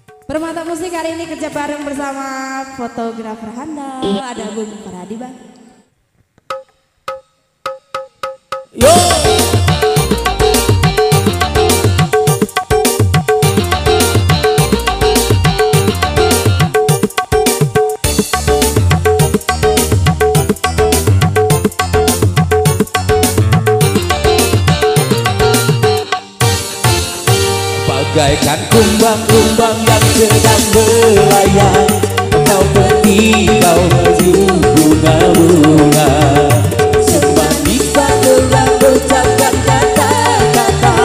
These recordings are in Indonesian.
Permata musik hari ini kerja bareng bersama fotografer handal, ada Bung Farhadi Bang. Yo. Bagaikan kumbang-kumbang yang sedang belayang, kau pergi, kau maju bunga-bunga. Semanis dalam ucapkan kata-kata,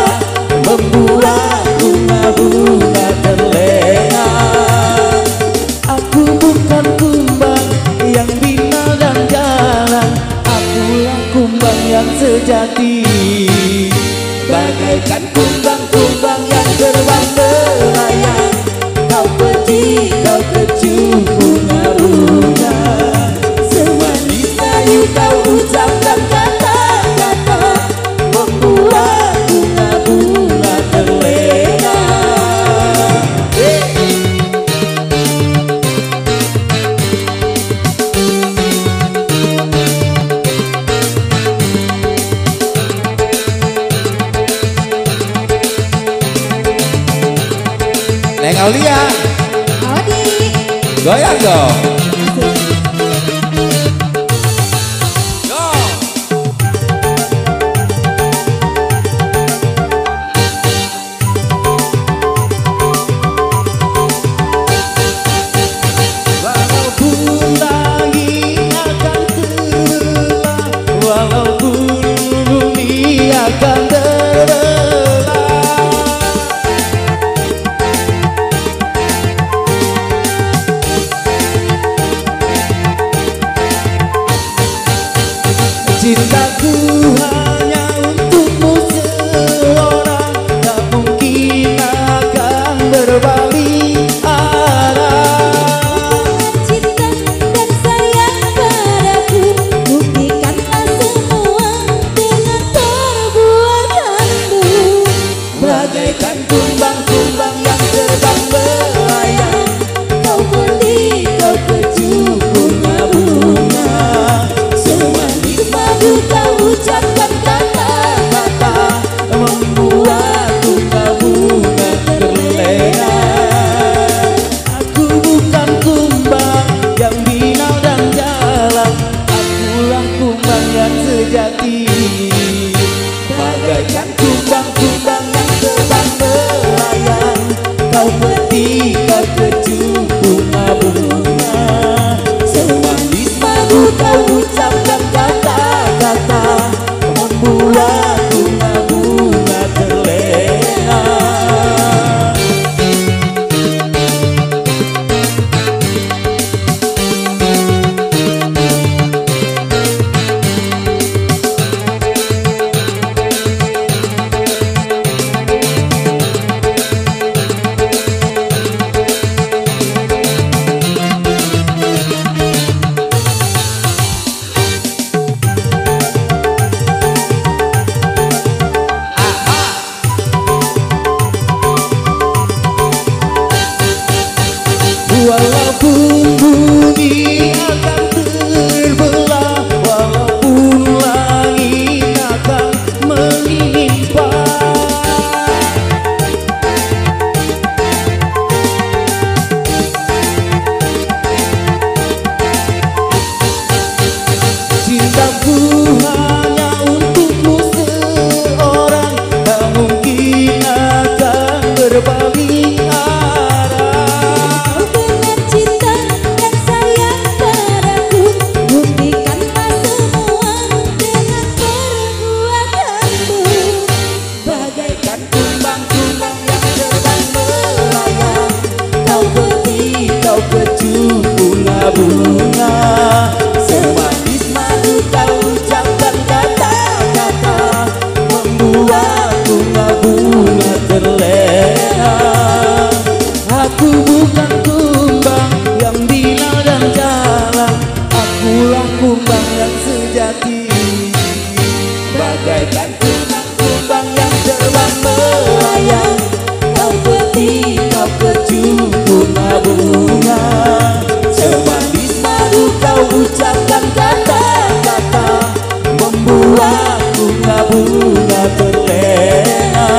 membuat bunga-bunga terlena. Aku bukan kumbang yang bina dan jalan, akulah kumbang yang sejati. Bagaikan kumbang-kumbang yang terbang melayang, kau pergi, kau kecup bunga-bunga. Semanis kayu kau ucapkan kata-kata, membuat bunga-bunga terlena. Neng Aulia, Audi, goyang dong. Yo. Walaupun langit akan terbelah, walaupun bumi akan terbelah, cintaku hanya untukmu seorang, tak mungkin akan berbalik arah. cinta dan sayang padaku, buktikanlah semua dengan perbuatanmu. Bagaikan kumbang-kumbang yang terbang melayang, kau pergi, kau kecup bunga-bunga. Semanis madu kau ucapkan kata-kata, membuat bunga-bunga terlena. Aku bukan kumbang yang binal dan jalan, akulah kumbang yang sejati. Bagaikan kumbang-kumbang yang terbang melayang, kau pergi, kau kecup bunga-bunga. Semanis madu kau ucapkan kata-kata, membuat bunga-bunga terlena. Walaupun bumi akan terbelah, walaupun langit akan menimpa, cintaku hanya untukmu seorang, tak mungkin akan berbalik arah. Dengan cinta dan sayang padaku, buktikanlah semua dengan perbuatanmu. Bagaikan kumbang-kumbang yang terbang melayang, kau pergi, kau kecup bunga-bunga. Semanis madu kau ucapkan kata-kata, membuat bunga-bunga terlena. Aku bukan kumbang yang binal dan jalan, akulah kumbang yang sejati. Bagaikan kumbang-kumbang yang terbang melayang, kau pergi, kau kecup kau ucapkan kata-kata membuat bunga-bunga terlena.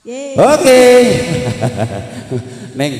Yeay. Oke. Neng.